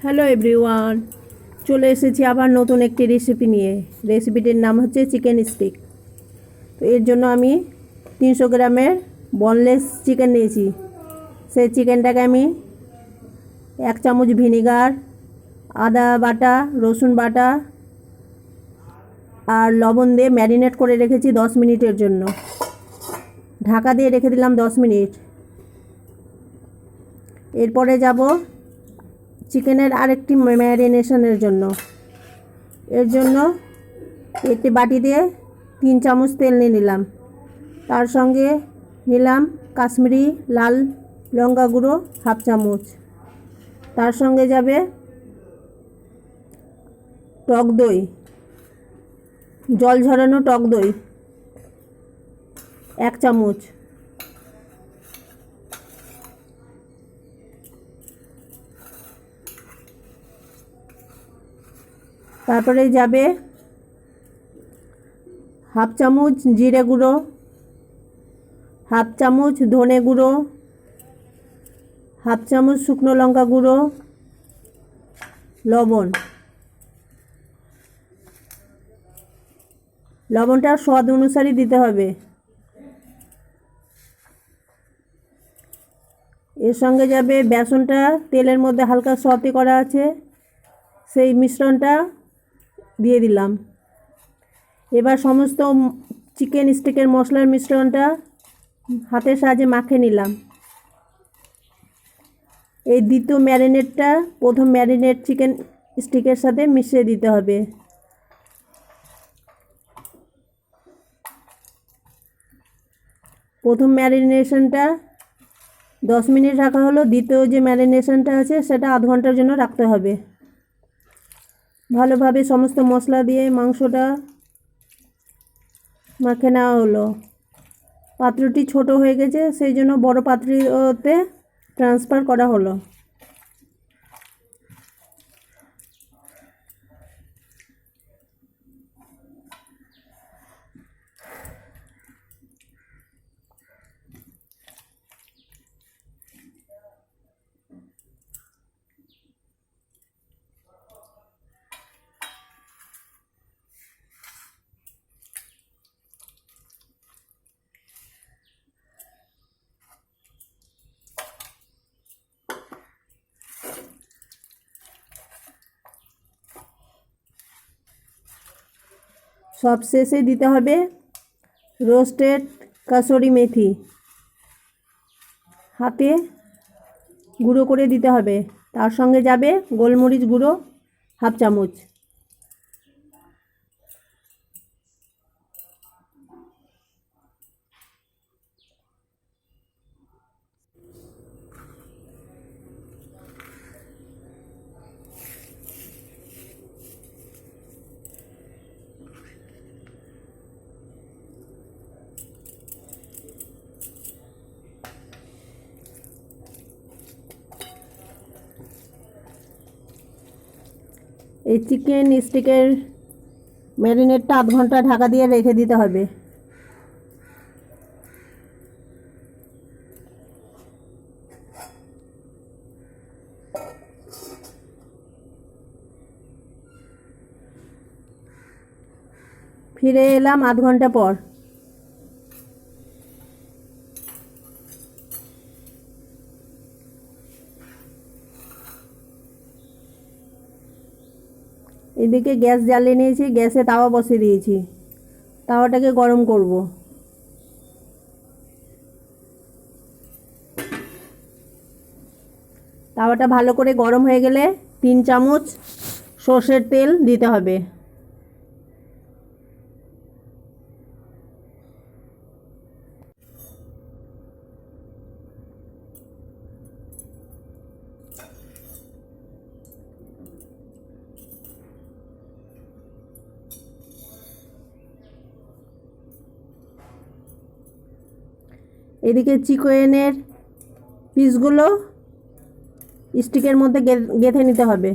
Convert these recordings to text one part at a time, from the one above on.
Hello everyone, চলে এসেছি আবার নতুন একটি রেসিপি নিয়ে। রেসিপিটির নাম হচ্ছে চিকেন স্টিক। তো এর জন্য আমি 300 গ্রামের বনলেস চিকেন নিয়েছি। সেই চিকেনটাকে আমি 1 চামচ ভিনিগার, আদা বাটা, রসুন বাটা আর লবণ দিয়ে ম্যারিনেট করে রেখেছি 10 মিনিটের জন্য। ঢাকা দিয়ে রেখে দিলাম 10 মিনিট। এরপরে যাব চিকেনের আরেকটি ম্যারিনেশনের জন্য। এর জন্য একটি বাটি দিয়ে 3 চামচ তেল নিয়ে নিলাম। তার সঙ্গে নিলাম কাশ্মীরি লাল লঙ্কা গুঁড়ো 1/2 চামচ। তার সঙ্গে যাবে টক দই, জল ঝরানো টক দই 1 চামচ। তারপরে যাবে 1/2 চামচ জিরে গুঁড়ো, 1/2 চামচ ধনে গুঁড়ো, 1/2 চামচ শুকনো লঙ্কা গুঁড়ো, লবণটা স্বাদ অনুসারে দিতে হবে। এর সঙ্গে যাবে বেসনটা তেলের মধ্যে হালকা সতে করা আছে, সেই মিশ্রণটা দিয়ে দিলাম। এবার সমস্ত চিকেন স্টিকের মশলার মিশ্রণটা হাতের সাহায্যে মাখিয়ে নিলাম। এই দ্বিতীয় ম্যারিনেটটা প্রথম ম্যারিনেট চিকেন স্টিকের সাথে মিশিয়ে দিতে হবে। প্রথম ম্যারিনেশনটা 10 মিনিট রাখা হলো, দ্বিতীয় যে ম্যারিনেশনটা আছে সেটা আধ ঘন্টার জন্য রাখতে হবে। ভালোভাবে সমস্ত মশলা দিয়ে মাংসটা মাখে নেওয়া হলো। পাত্রটি ছোট হয়ে গেছে, সেই জন্য বড় পাত্রতে ট্রান্সফার করা হলো। সব শেষে দিতে হবে রোস্টেড কাসুরি মেথি, হাতে গুঁড়ো করে দিতে হবে। তার সঙ্গে যাবে গোলমরিচ গুঁড়ো 1/2 চামচ। এই চিকেন স্টিকের ম্যারিনেটটা আধ ঘন্টা ঢাকা দিয়ে রেখে দিতে হবে। ফিরে এলাম আধ ঘন্টা পর। এদিকে গ্যাস জ্বালিয়ে নিয়েছি, গ্যাসে তাওয়া বসিয়ে দিয়েছি। তাওয়াটাকে গরম করব। তাওয়াটা ভালো করে গরম হয়ে গেলে 3 চামচ সর্ষের তেল দিতে হবে। এদিকে চিকেনের পিসগুলো স্টিকের মধ্যে গেঁথে নিতে হবে।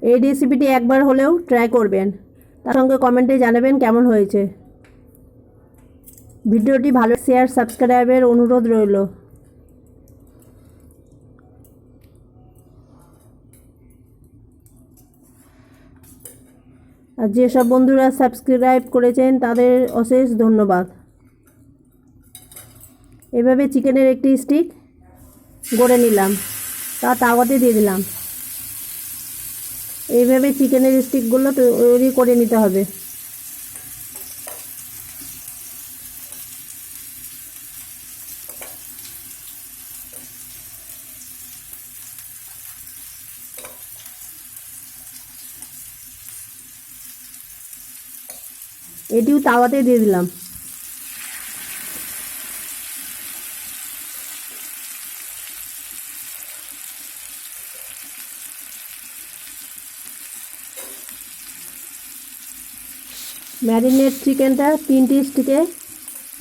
এই রেসিপিটি একবার হলেও ট্রাই করবেন, তার সঙ্গে কমেন্টে জানাবেন কেমন হয়েছে। ভিডিওটি ভালো শেয়ার সাবস্ক্রাইবের অনুরোধ রইল। আর যেসব বন্ধুরা সাবস্ক্রাইব করেছেন তাদের অশেষ ধন্যবাদ। এভাবে চিকেনের একটি স্টিক গড়ে নিলাম, তা তাওয়াতে দিয়ে দিলাম। এইভাবে চিকেনের স্টিকগুলো তৈরি করে নিতে হবে। এটিও তাওয়াতে দিয়ে দিলাম। ম্যারিনেট চিকেনটা 3টি স্টিকে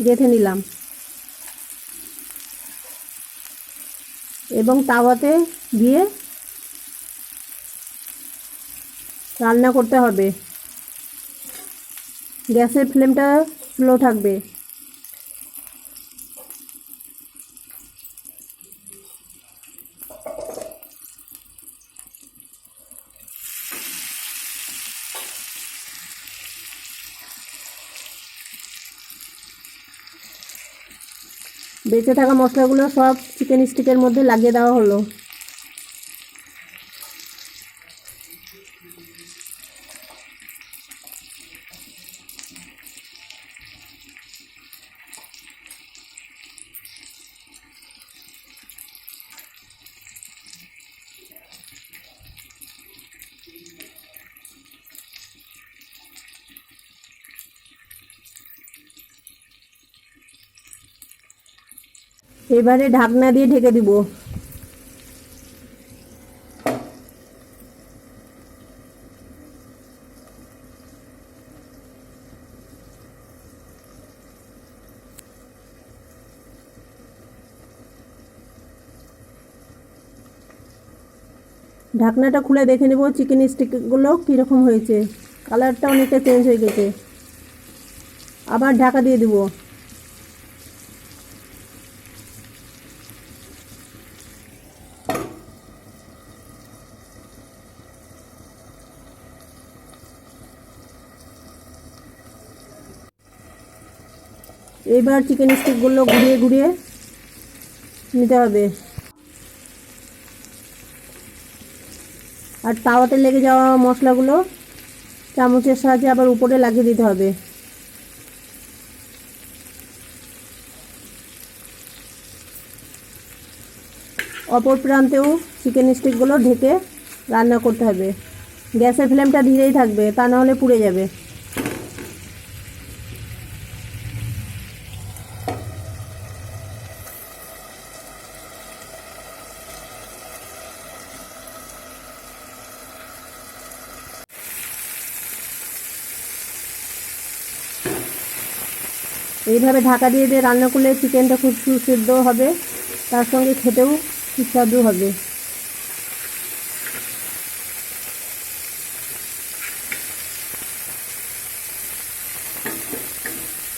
গেঁথে নিলাম এবং তাওয়াতে দিয়ে রান্না করতে হবে। গ্যাসের ফ্লেমটা স্লো থাকবে। বেঁচে থাকা মশলাগুলো সব চিকেন স্টিকের মধ্যে লাগিয়ে দেওয়া হলো। এবারে ঢাকনা দিয়ে ঢেকে দিব। ঢাকনাটা খুলে দেখে নেব চিকেন স্টিকগুলো কীরকম হয়েছে। কালারটা অনেকটা চেঞ্জ হয়ে গেছে। আবার ঢাকা দিয়ে দিব। এবার চিকেন স্টিকগুলো ঘুরিয়ে ঘুরিয়ে নিতে হবে। আর তাওয়াতে লেগে যাওয়া মশলাগুলো চামচের সাহায্যে আবার উপরে লাগিয়ে দিতে হবে। অপর প্রান্তেও চিকেন স্টিকগুলো ঢেকে রান্না করতে হবে। গ্যাসের ফ্লেমটা ধীরেই থাকবে, তা নাহলে পুড়ে যাবে। এইভাবে ঢাকা দিয়ে দিয়ে রান্না করলে চিকেনটা খুব সুসিদ্ধ হবে, তার সঙ্গে খেতেও সুস্বাদু হবে।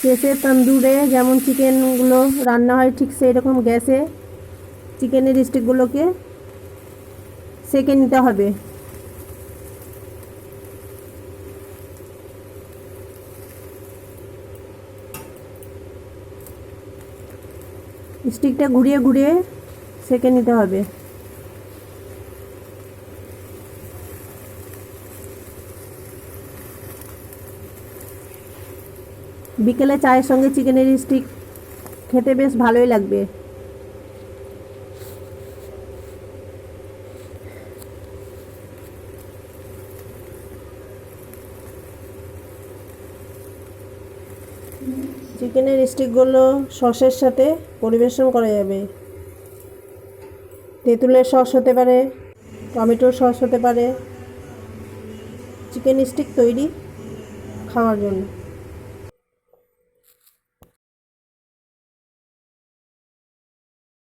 শেষে তন্দুরে যেমন চিকেনগুলো রান্না হয় ঠিক সেই রকম গ্যাসে চিকেনের স্টিকগুলোকে সেঁকে নিতে হবে। স্টিকটা ঘুরিয়ে ঘুরিয়ে সেঁকে নিতে হবে। বিকেলে চায়ের সঙ্গে চিকেনের স্টিক খেতে বেশ ভালোই লাগবে। চিকেনের স্টিকগুলো সসের সাথে পরিবেশন করা যাবে। তেঁতুলের সস হতে পারে, টমেটোর সস হতে পারে। চিকেন স্টিক তৈরি খাওয়ার জন্য।